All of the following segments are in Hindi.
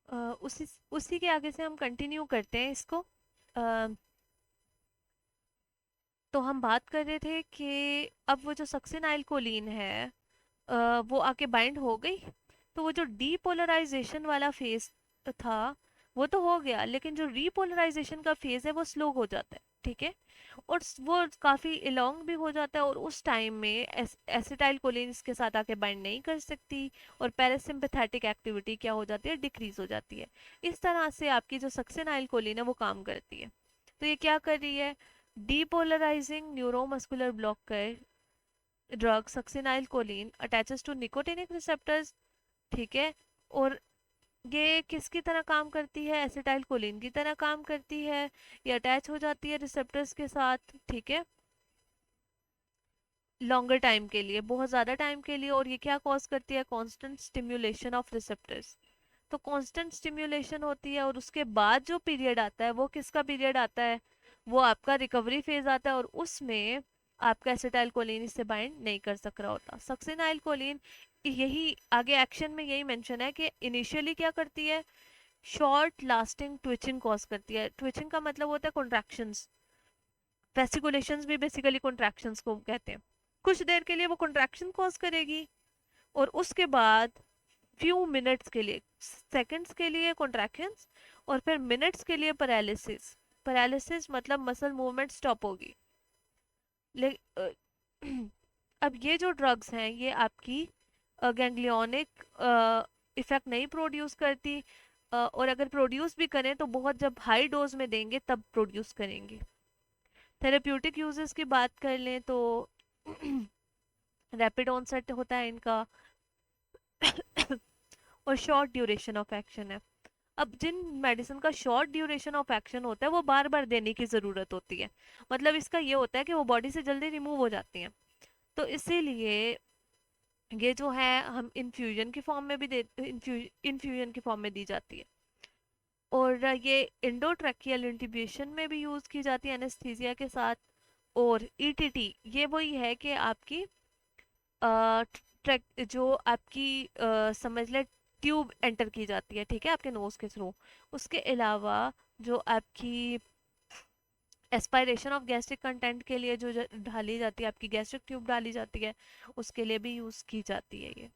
उसी उसी के आगे से हम कंटिन्यू करते हैं इसको। अ, तो हम बात कर रहे थे कि अब वो जो सक्सिनाइल कोलीन है, वो आके बाइंड हो गई। तो वो जो डीपोलराइजेशन वाला फेज था वो तो हो गया, लेकिन जो रीपोलराइजेशन का फेज है वो स्लो हो जाता है, ठीक है। और वो काफ़ी इलोंग भी हो जाता है, और उस टाइम में एसिटाइल कोलिन इसके साथ आके बाइंड नहीं कर सकती, और पैरासिम्पैथेटिक एक्टिविटी क्या हो जाती है, डिक्रीज हो जाती है। इस तरह से आपकी जो सक्सिनाइल कोलिन है वो काम करती है। तो ये क्या कर रही है, depolarising neuromuscular blocker drug succinylcholine attaches to nicotinic receptors, ठीक है। और ये किसकी तरह काम करती है, एसिटाइल कोलिन की तरह काम करती है। ये अटैच हो जाती है रिसेप्टर्स के साथ, ठीक है, लॉन्गर टाइम के लिए, बहुत ज़्यादा टाइम के लिए। और ये क्या कॉज करती है, कांस्टेंट स्टिम्युलेशन ऑफ रिसेप्टर्स। तो कांस्टेंट स्टिम्युलेशन होती है, और उसके बाद जो पीरियड आता है वो किसका पीरियड आता है, वो आपका रिकवरी फेज आता है, और उसमें आपका एसिटाइल कोलिन इससे बाइंड नहीं कर सक रहा होता। सक्सिनाइल कोलिन यही आगे एक्शन में यही मेंशन है कि इनिशियली क्या करती है, शॉर्ट लास्टिंग ट्विचिंग कॉज करती है। ट्विचिंग का मतलब होता है कॉन्ट्रैक्शंस, वेसिकुलेशंस भी बेसिकली कॉन्ट्रैक्शंस को कहते हैं। कुछ देर के लिए वो कॉन्ट्रैक्शन कॉज करेगी, और उसके बाद फ्यू मिनट्स के लिए, सेकंड्स के लिए कॉन्ट्रैक्शंस, और फिर मिनट्स के लिए पैरालिसिस। पैरालिसिस मतलब मसल मूवमेंट स्टॉप होगी। ले अब ये जो ड्रग्स हैं ये आपकी गैंग्लियोनिक इफेक्ट नहीं प्रोड्यूस करती, और अगर प्रोड्यूस भी करें तो बहुत जब हाई डोज में देंगे तब प्रोड्यूस करेंगे। थेरेप्यूटिक यूजेस की बात कर लें तो रैपिड ऑनसेट होता है इनका, और शॉर्ट ड्यूरेशन ऑफ एक्शन है। अब जिन मेडिसिन का शॉर्ट ड्यूरेशन ऑफ एक्शन होता है वो बार बार देने की ज़रूरत होती है। मतलब इसका ये होता है कि वो बॉडी से जल्दी रिमूव हो जाती हैं। तो इसीलिए ये जो है हम इन्फ्यूजन की फॉर्म में भी दे, इन्फ्यूजन की फॉर्म में दी जाती है। और ये इंडोट्रैकियल इंट्यूबेशन में भी यूज़ की जाती है एनेस्थीसिया के साथ। और ईटीटी ये वही है कि आपकी ट्रैक जो आपकी समझ ले ट्यूब एंटर की जाती है, ठीक है, आपके नोज के थ्रू। उसके अलावा जो आपकी एस्पायरेशन ऑफ गैस्ट्रिक कंटेंट के लिए जो ढाली जाती है, आपकी गैस्ट्रिक ट्यूब डाली जाती है, उसके लिए भी यूज़ की जाती है ये,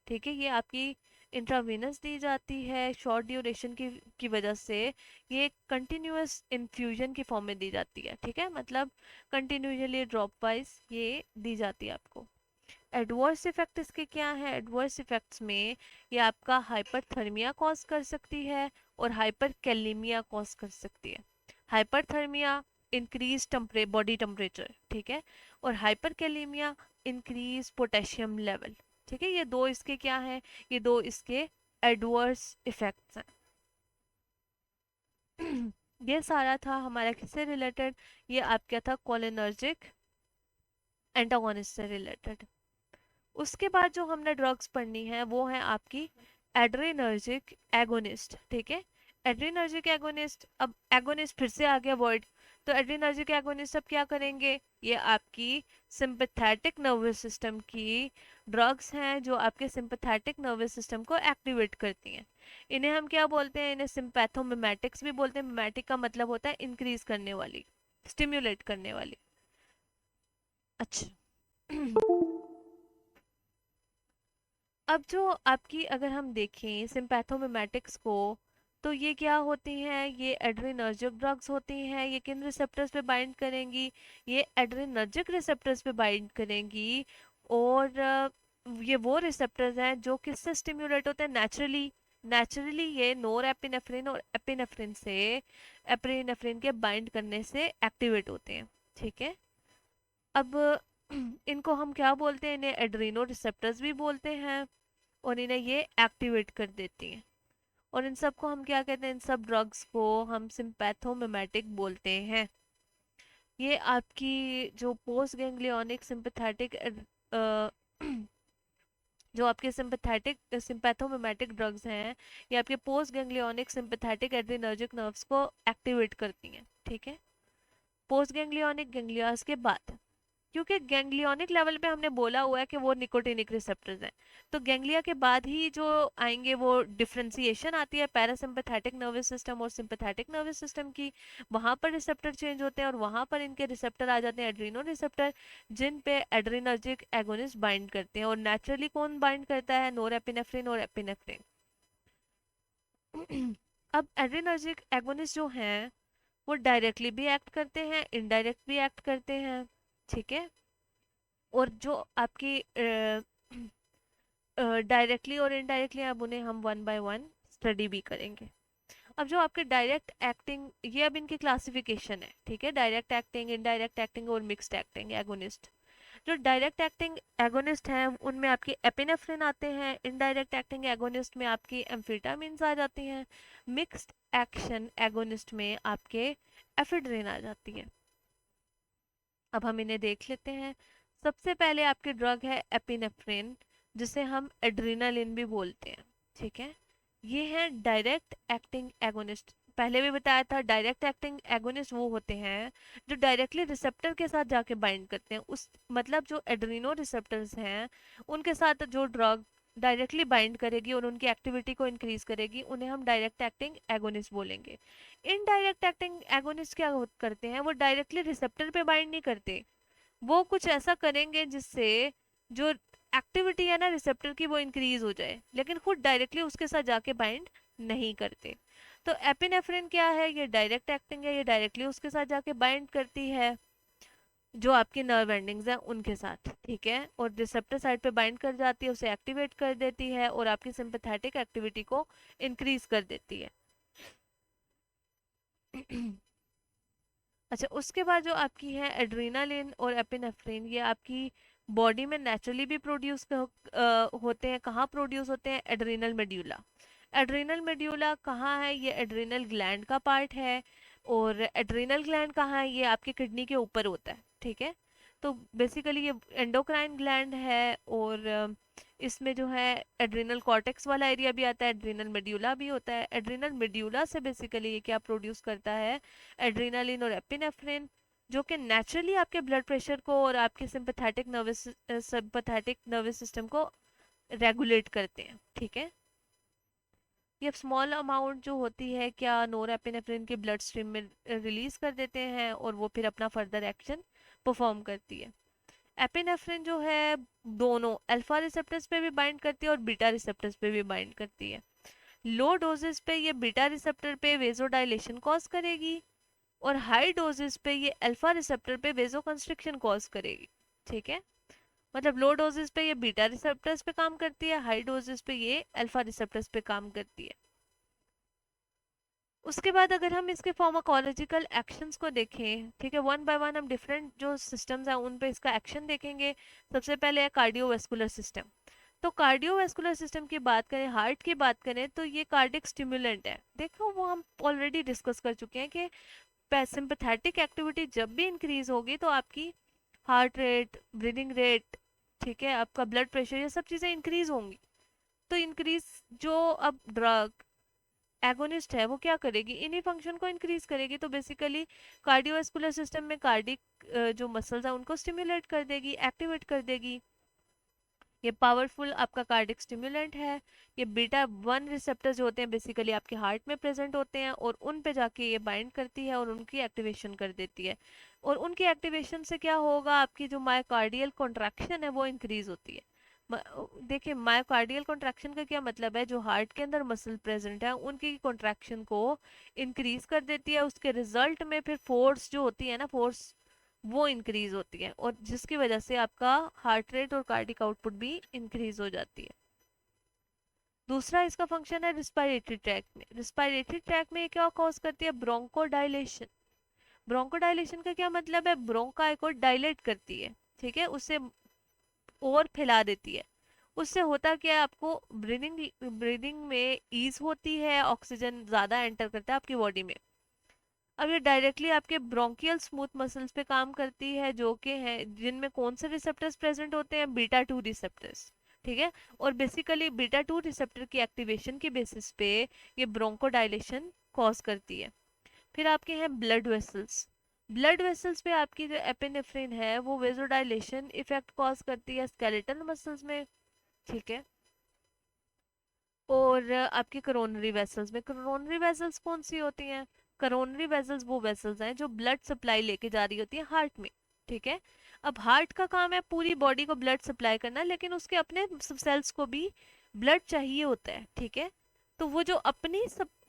ठीक है। ये आपकी इंट्रावेनस दी जाती है शॉर्ट ड्यूरेशन की वजह से। ये कंटिन्यूअस इन्फ्यूजन की फॉर्म में दी जाती है, ठीक है, मतलब कंटिन्यूअसली ड्रॉप वाइज ये दी जाती है आपको। एडवर्स इफेक्ट इसके क्या है, एडवर्स इफेक्ट्स में ये आपका हाइपरथर्मिया कॉज कर सकती है, और हाइपरकैलीमिया कॉज कर सकती है। हाइपरथर्मिया इंक्रीज बॉडी टेम्परेचर, ठीक है, और हाइपरकैलीमिया इंक्रीज पोटेशियम लेवल, ठीक है। ये दो इसके क्या हैं, ये दो इसके एडवर्स इफेक्ट्स हैं। ये सारा था हमारा किससे रिलेटेड, ये आपका था कोलिनर्जिक एंटागोनिस्ट से रिलेटेड। उसके बाद जो हमने ड्रग्स पढ़नी है वो है आपकी एड्रेनर्जिक एगोनिस्ट, ठीक है। एड्रेनर्जिक एगोनिस्ट, अब एगोनिस्ट फिर से आ गया वर्ड। तो एड्रेनर्जिक एगोनिस्ट अब क्या करेंगे, ये आपकी सिंपैथेटिक नर्वस सिस्टम की ड्रग्स हैं जो आपके सिंपैथेटिक नर्वस सिस्टम को एक्टिवेट करती हैं। इन्हें हम क्या बोलते हैं, इन्हें सिंपैथोमिमेटिक्स भी बोलते हैं। मिमेटिक का मतलब होता है इंक्रीज करने वाली, स्टिम्युलेट करने वाली। अच्छा। अब जो आपकी अगर हम देखें सिंपैथोमिमेटिक्स को, तो ये क्या होती हैं, ये एड्रेनर्जिक ड्रग्स होती हैं। ये किन रिसेप्टर्स पे बाइंड करेंगी, ये एड्रेनर्जिक रिसेप्टर्स पे बाइंड करेंगी। और ये वो रिसेप्टर्स हैं जो किससे स्टिम्युलेट होते हैं, नेचुरली। नेचुरली ये नोर एपिनेफ्रिन और एपिनेफ्रिन से, एपिनेफ्रिन के बाइंड करने से एक्टिवेट होते हैं, ठीक है। अब इनको हम क्या बोलते हैं, इन्हें एड्रीनो रिसेप्टर्स भी बोलते हैं, और इन्हें ये एक्टिवेट कर देती हैं। और इन सब को हम क्या कहते हैं, इन सब ड्रग्स को हम सिंपैथोमिमेटिक बोलते हैं। ये आपकी जो पोस्ट गैंग्लियोनिक सिंपैथेटिक जो आपके सिंपैथेटिक सिंपैथोमिमेटिक ड्रग्स हैं, ये आपके post ganglionic sympathetic adrenergic nerves को एक्टिवेट करती हैं, ठीक है, पोस्ट गैंग्लियोनिक गैंग्लियास के बाद। क्योंकि गैंग्लियोनिक लेवल पे हमने बोला हुआ है कि वो निकोटिनिक रिसेप्टर्स हैं, तो गैंग्लिया के बाद ही जो आएंगे वो डिफरेंशिएशन आती है पैरासिम्पैथेटिक नर्वस सिस्टम और सिंपैथेटिक नर्वस सिस्टम की, वहां पर रिसेप्टर चेंज होते हैं और वहां पर इनके रिसेप्टर आ जाते हैं एड्रीनो रिसेप्टर, जिन पे एड्रीनर्जिक एगोनिस्ट बाइंड करते हैं। और नेचुरली कौन बाइंड करता है? नोरेपिनेफ्रिन और एपिनेफ्रिन। अब एड्रीनर्जिक एगोनिस्ट जो हैं वो डायरेक्टली भी एक्ट करते हैं, इनडायरेक्ट भी एक्ट करते हैं, ठीक है। और जो आपकी डायरेक्टली और इनडायरेक्टली, अब उन्हें हम वन बाय वन स्टडी भी करेंगे। अब जो आपके डायरेक्ट एक्टिंग, ये अब इनकी क्लासिफिकेशन है, ठीक है, डायरेक्ट एक्टिंग, इनडायरेक्ट एक्टिंग और मिक्स्ड एक्टिंग एगोनिस्ट। जो डायरेक्ट एक्टिंग एगोनिस्ट हैं उनमें आपकी एपिनेफ्रिन आते हैं, इनडायरेक्ट एक्टिंग एगोनिस्ट में आपकी एम्फेटामिन्स आ जाती हैं, मिक्स्ड एक्शन एगोनिस्ट में आपके एफेड्रिन आ जाती है। अब हम इन्हें देख लेते हैं। सबसे पहले आपकी ड्रग है एपिनेफ्रिन, जिसे हम एड्रीनालिन भी बोलते हैं, ठीक है। ये है डायरेक्ट एक्टिंग एगोनिस्ट। पहले भी बताया था डायरेक्ट एक्टिंग एगोनिस्ट वो होते हैं जो डायरेक्टली रिसेप्टर के साथ जाके बाइंड करते हैं, उस मतलब जो एड्रीनो रिसेप्टर्स हैं उनके साथ जो ड्रग डायरेक्टली बाइंड करेगी और उनकी एक्टिविटी को इंक्रीज करेगी, उन्हें हम डायरेक्ट एक्टिंग एगोनिस्ट बोलेंगे। इनडायरेक्ट एक्टिंग एगोनिस्ट क्या करते हैं? वो डायरेक्टली रिसेप्टर पे बाइंड नहीं करते, वो कुछ ऐसा करेंगे जिससे जो एक्टिविटी है ना रिसेप्टर की वो इंक्रीज हो जाए, लेकिन खुद डायरेक्टली उसके साथ जाके बाइंड नहीं करते। तो एपिनेफ्रिन क्या है? ये डायरेक्ट एक्टिंग है, ये डायरेक्टली उसके साथ जाके बाइंड करती है जो आपकी नर्व एंडिंग्स हैं उनके साथ, ठीक है, और रिसेप्टर साइड पे बाइंड कर जाती है, उसे एक्टिवेट कर देती है और आपकी सिंपैथेटिक एक्टिविटी को इंक्रीज कर देती है। अच्छा, उसके बाद जो आपकी है एड्रीनालिन और एपिनेफ्रिन, ये आपकी बॉडी में नेचुरली भी प्रोड्यूस होते हैं। कहाँ प्रोड्यूस होते हैं? Adrenal medulla. एड्रीनल मेड्यूला कहाँ है? ये एड्रीनल ग्लैंड का पार्ट है। और एड्रीनल ग्लैंड कहाँ है? ये आपकी किडनी के ऊपर होता है, ठीक है। तो बेसिकली ये एंडोक्राइन ग्लैंड है और इसमें जो है एड्रिनल कॉर्टेक्स वाला एरिया भी आता है, एड्रिनल मेड्यूला भी होता है। एड्रिनल मेड्यूला से बेसिकली ये क्या प्रोड्यूस करता है? एड्रीनालिन और एपिनेफ्रिन, जो कि नेचुरली आपके ब्लड प्रेशर को और आपके सिंपैथेटिक नर्वस सिस्टम को रेगुलेट करते हैं, ठीक है। ये स्मॉल अमाउंट जो होती है क्या नोरेपिनेफ्रिन के ब्लड स्ट्रीम में रिलीज कर देते हैं और वो फिर अपना फर्दर एक्शन परफॉर्म करती है। एपिनेफ्रिन जो है दोनों अल्फा रिसेप्टर्स पे भी बाइंड करती है और बीटा रिसेप्टर्स पे भी बाइंड करती है। लो डोजेस पे ये बीटा रिसेप्टर पे वेजोडाइलेशन कॉज करेगी और हाई डोजेस पे ये अल्फा रिसेप्टर पे वेजोकंस्ट्रिक्शन कॉज करेगी, ठीक है। मतलब लो डोजेस पे ये बीटा रिसेप्टर्स पे काम करती है, हाई डोजेस पे ये अल्फा रिसेप्टर्स पे काम करती है। उसके बाद अगर हम इसके फार्माकोलॉजिकल एक्शंस को देखें, ठीक है, वन बाय वन हम डिफरेंट जो सिस्टम्स हैं उन पे इसका एक्शन देखेंगे। सबसे पहले है कार्डियोवैस्कुलर सिस्टम। तो कार्डियोवैस्कुलर सिस्टम की बात करें, हार्ट की बात करें, तो ये कार्डिक स्टिमुलेंट है। देखो वो हम ऑलरेडी डिस्कस कर चुके हैं कि सिंपैथेटिक एक्टिविटी जब भी इंक्रीज होगी तो आपकी हार्ट रेट, ब्रीदिंग रेट, ठीक है, आपका ब्लड प्रेशर, ये सब चीज़ें इंक्रीज होंगी। तो इंक्रीज जो अब ड्रग एगोनिस्ट है वो क्या करेगी? इन्हीं फंक्शन को इंक्रीज करेगी। तो बेसिकली कार्डियोवास्कुलर सिस्टम में कार्डिक जो मसल्स हैं उनको स्टिमुलेट कर देगी, एक्टिवेट कर देगी। ये पावरफुल आपका कार्डिक स्टिमुलेंट है। ये बीटा वन रिसेप्टर जो होते हैं बेसिकली आपके हार्ट में प्रेजेंट होते हैं और उन पे जाके ये बाइंड करती है और उनकी एक्टिवेशन कर देती है। और उनकी एक्टिवेशन से क्या होगा? आपकी जो मायोकार्डियल कॉन्ट्रैक्शन है वो इंक्रीज होती है। देखिए, मायोकार्डियल कॉन्ट्रैक्शन का क्या मतलब है? जो हार्ट के अंदर मसल प्रेजेंट है उनकी कॉन्ट्रैक्शन को इंक्रीज कर देती है, उसके रिजल्ट में फिर फोर्स जो होती है ना, फोर्स वो इंक्रीज होती है और जिसकी वजह से आपका हार्ट रेट और कार्डिक आउटपुट भी इंक्रीज हो जाती है। दूसरा इसका फंक्शन है रिस्पायरेटरी ट्रैक में। रिस्पायरेटरी ट्रैक में ये क्या कॉज करती है? ब्रोंकोडाइलेशन। ब्रोंकोडाइलेशन का क्या मतलब है? ब्रोंकाई को डायलेट करती है, ठीक है, उससे और फैला देती है। उससे होता क्या है? आपको ब्रीदिंग ब्रीदिंग में ईज होती है, ऑक्सीजन ज़्यादा एंटर करता है आपकी बॉडी में। अब ये डायरेक्टली आपके ब्रोंकियल स्मूथ मसल्स पे काम करती है, जो कि हैं जिनमें कौन से रिसेप्टर्स प्रेजेंट होते हैं? बीटा टू रिसेप्टर्स, ठीक है। और बेसिकली बीटा टू रिसेप्टर की एक्टिवेशन के बेसिस पे ये ब्रोंकोडाइलेशन कॉज करती है। फिर आपके हैं ब्लड वेसल्स। ब्लड वेसल्स पे आपकी जो एपिनेफ्रिन है वो वेजोडाइलेशन इफेक्ट कॉज करती है स्केलेटल मसल्स में, ठीक है। और आपकी करोनरी वेसल्स में, करोनरी वेसल्स कौन सी होती हैं? करोनरी वेसल्स वो वेसल्स हैं जो ब्लड सप्लाई लेके जा रही होती है हार्ट में, ठीक है। अब हार्ट का काम है पूरी बॉडी को ब्लड सप्लाई करना, लेकिन उसके अपने सेल्स को भी ब्लड चाहिए होता है, ठीक है। तो वो जो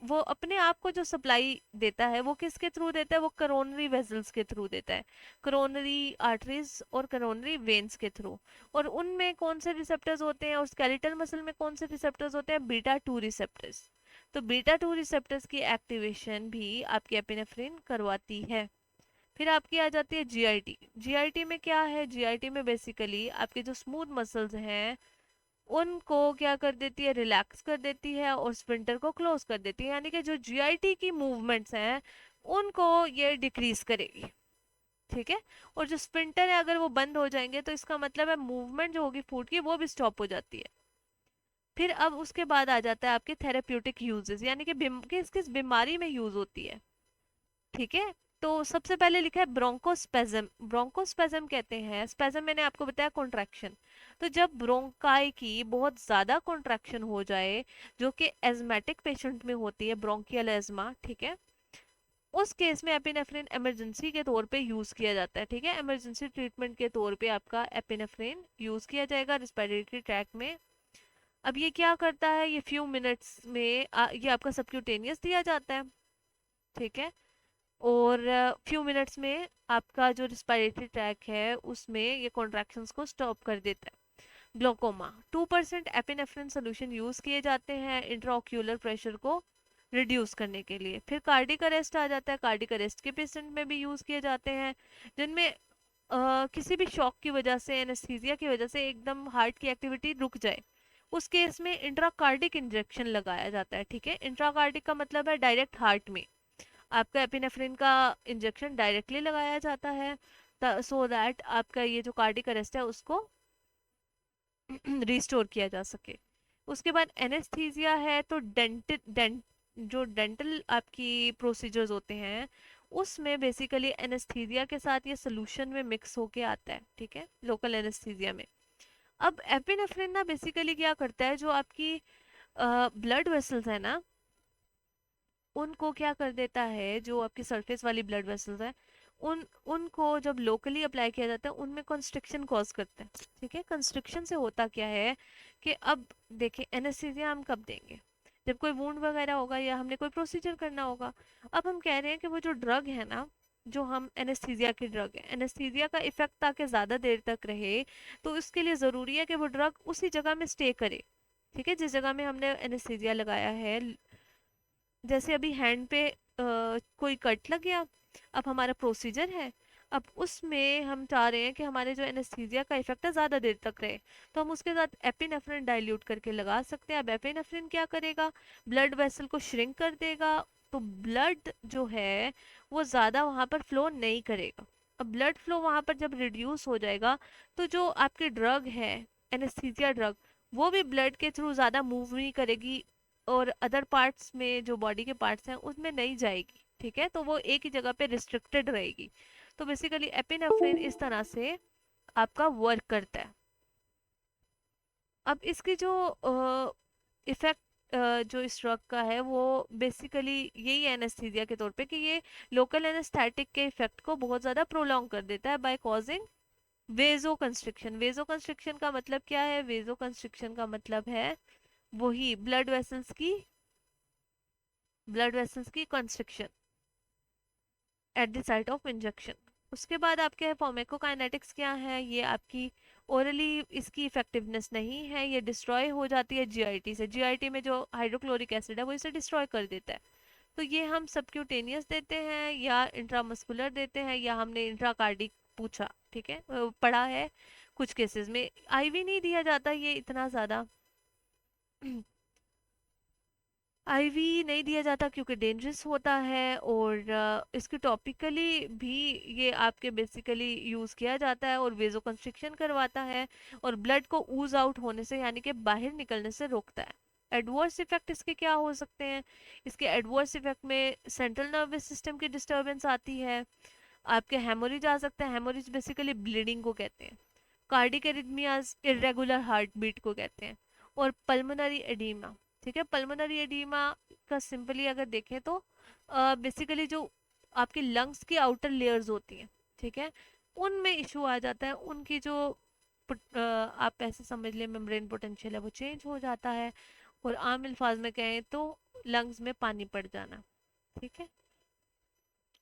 वो अपने आप को जो सप्लाई देता है वो किसके थ्रू देता है? वो करोनरी वेसल्स के थ्रू देता है, करोनरी आर्टरीज और करोनरी वेन्स के थ्रू। और उनमें कौन से रिसेप्टर्स होते हैं, और स्केलेटल मसल में कौन से रिसेप्टर्स होते हैं? Beta 2 receptors. तो बीटा 2 रिसेप्टर्स की एक्टिवेशन भी आपकी एपिनेफ्रिन करवाती है। फिर आपकी आ जाती है जीआईटी। जीआईटी में क्या है? जीआईटी में बेसिकली आपके जो स्मूथ मसल्स हैं उनको क्या कर देती है? रिलैक्स कर देती है और स्फिंक्टर को क्लोज कर देती है, यानी कि जो जीआईटी की मूवमेंट्स हैं उनको ये डिक्रीज करेगी, ठीक है। और जो स्फिंक्टर है अगर वो बंद हो जाएंगे तो इसका मतलब है मूवमेंट जो होगी फूड की वो भी स्टॉप हो जाती है। फिर अब उसके बाद आ जाता है आपके थेरेप्यूटिक यूजेस, यानी कि किस किस बीमारी में यूज होती है, ठीक है। तो सबसे पहले लिखा है ब्रोंकोस्पेजम। ब्रोंकोस्पेजम कहते हैं, स्पेजम मैंने आपको बताया कॉन्ट्रैक्शन। तो जब ब्रोंकाई की बहुत ज्यादा कॉन्ट्रैक्शन हो जाए, जो कि एजमेटिक पेशेंट में होती है, ब्रोंकियल एजमा, ठीक है, उस केस में एपिनेफ्रिन इमरजेंसी के तौर पे यूज किया जाता है, ठीक है। इमरजेंसी ट्रीटमेंट के तौर पे आपका एपिनेफ्रिन यूज किया जाएगा रिस्पिरेटरी ट्रैक में। अब ये क्या करता है? ये फ्यू मिनट्स में ये आपका सबक्यूटेनियस दिया जाता है, ठीक है। और फ्यू मिनट्स में आपका जो रिस्पिरेटरी ट्रैक है उसमें ये कॉन्ट्रैक्शंस को स्टॉप कर देता है। ग्लोकोमा, 2% एपिनेफ्रिन सोल्यूशन यूज किए जाते हैं इंट्राओक्यूलर प्रेशर को रिड्यूस करने के लिए। फिर कार्डिक अरेस्ट आ जाता है, कार्डिक अरेस्ट के पेशेंट में भी यूज किए जाते हैं जिनमें किसी भी शॉक की वजह से, एनेस्थीसिया की वजह से एकदम हार्ट की एक्टिविटी रुक जाए, उस केस में इंट्राकार्डिक इंजेक्शन लगाया जाता है, ठीक है। इंट्राकार्डिक का मतलब है डायरेक्ट हार्ट में आपका एपिनेफ्रिन का इंजेक्शन डायरेक्टली लगाया जाता है, सो दैट आपका ये जो कार्डिक अरेस्ट है उसको रिस्टोर किया जा सके। उसके बाद एनेस्थीसिया है तो जो डेंटल आपकी प्रोसीजर्स होते हैं उसमें बेसिकली एनेस्थीसिया के साथ ये सोल्यूशन में मिक्स होके आता है, ठीक है, लोकल एनेस्थीसिया में। अब एपिनेफ्रिन ना बेसिकली क्या करता है, जो आपकी ब्लड वेसल्स है ना उनको क्या कर देता है, जो आपकी सरफेस वाली ब्लड वेसल्स है उनको जब लोकली अप्लाई किया जाता है उनमें कंस्ट्रिक्शन कॉज करता है, ठीक है। कंस्ट्रिक्शन से होता क्या है कि अब देखिए एनेस्थीसिया हम कब देंगे? जब कोई वुंड वगैरह होगा या हमने कोई प्रोसीजर करना होगा। अब हम कह रहे हैं कि वो जो ड्रग है ना, जो हम एनेस्थीसिया की ड्रग है, एनेस्थीसिया का इफेक्ट ताकि ज़्यादा देर तक रहे तो इसके लिए ज़रूरी है कि वो ड्रग उसी जगह में स्टे करे, ठीक है, जिस जगह में हमने एनेस्थीसिया लगाया है। जैसे अभी हैंड पे कोई कट लग गया, अब हमारा प्रोसीजर है, अब उसमें हम चाह रहे हैं कि हमारे जो एनेस्थीसिया का इफेक्ट है ज़्यादा देर तक रहे, तो हम उसके साथ एपिनेफ्रिन डाइल्यूट करके लगा सकते हैं। अब एपिनेफ्रिन क्या करेगा? ब्लड वेसल को श्रिंक कर देगा, तो ब्लड जो है वो ज़्यादा वहाँ पर फ्लो नहीं करेगा। अब ब्लड फ्लो वहाँ पर जब रिड्यूस हो जाएगा तो जो आपकी ड्रग है, एनेस्थीसिया ड्रग, वो भी ब्लड के थ्रू ज़्यादा मूव नहीं करेगी और अदर पार्ट्स में जो बॉडी के पार्ट्स हैं उसमें नहीं जाएगी, ठीक है, तो वो एक ही जगह पे रिस्ट्रिक्टेड रहेगी। तो बेसिकली एपिनेफ्रिन इस तरह से आपका वर्क करता है। अब इसकी जो इफेक्ट जो इस ड्रग का है वो बेसिकली यही है एनेस्थीसिया के तौर पे कि ये लोकल एनेस्थेटिक के इफेक्ट को बहुत ज़्यादा प्रोलॉन्ग कर देता है बाय कॉजिंग वेजो कंस्ट्रिक्शन। वेजो कंस्ट्रिक्शन का मतलब क्या है? वेजो कंस्ट्रिक्शन का मतलब है वही ब्लड वेसल्स की constriction at the site of injection. उसके बाद आपके फार्माकोकाइनेटिक्स क्या है? ये आपकी ओरली इसकी इफेक्टिवनेस नहीं है, ये डिस्ट्रॉय हो जाती है जीआईटी से। जीआईटी में जो हाइड्रोक्लोरिक एसिड है वो इसे डिस्ट्रॉय कर देता है। तो ये हम सबक्यूटेनियस देते हैं या इंट्रामस्कुलर देते हैं या हमने इंट्राकार्डिक पूछा, ठीक है, पढ़ा है कुछ केसेस में। आईवी नहीं दिया जाता ये इतना ज़्यादा आईवी नहीं दिया जाता क्योंकि डेंजरस होता है, और इसकी टॉपिकली भी ये आपके बेसिकली यूज़ किया जाता है और वेजो कंस्ट्रिक्शन करवाता है और ब्लड को ऊज आउट होने से यानी कि बाहर निकलने से रोकता है। एडवर्स इफेक्ट इसके क्या हो सकते हैं? इसके एडवर्स इफेक्ट में सेंट्रल नर्वस सिस्टम की डिस्टर्बेंस आती है, आपके हेमोरेज आ सकता है, हेमोरेज बेसिकली ब्लीडिंग को कहते हैं। Cardiac arrhythmias irregular heartbeat को कहते हैं। और पल्मोनरी एडीमा, ठीक है, पल्मोनरी एडीमा का सिंपली अगर देखें तो बेसिकली जो आपकी लंग्स की आउटर लेयर्स होती हैं, ठीक है, उनमें इशू आ जाता है, उनकी जो आप ऐसे समझ लें मेम्ब्रेन पोटेंशियल है वो चेंज हो जाता है। और आम अल्फाज में कहें तो लंग्स में पानी पड़ जाना, ठीक है,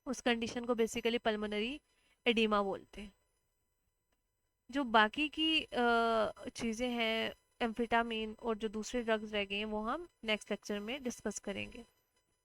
उस कंडीशन को बेसिकली पल्मोनरी एडिमा बोलते हैं। जो बाकी की चीज़ें हैं, एम्फिटामिन और जो दूसरे ड्रग्स रह गए हैं वो हम नेक्स्ट लेक्चर में डिस्कस करेंगे।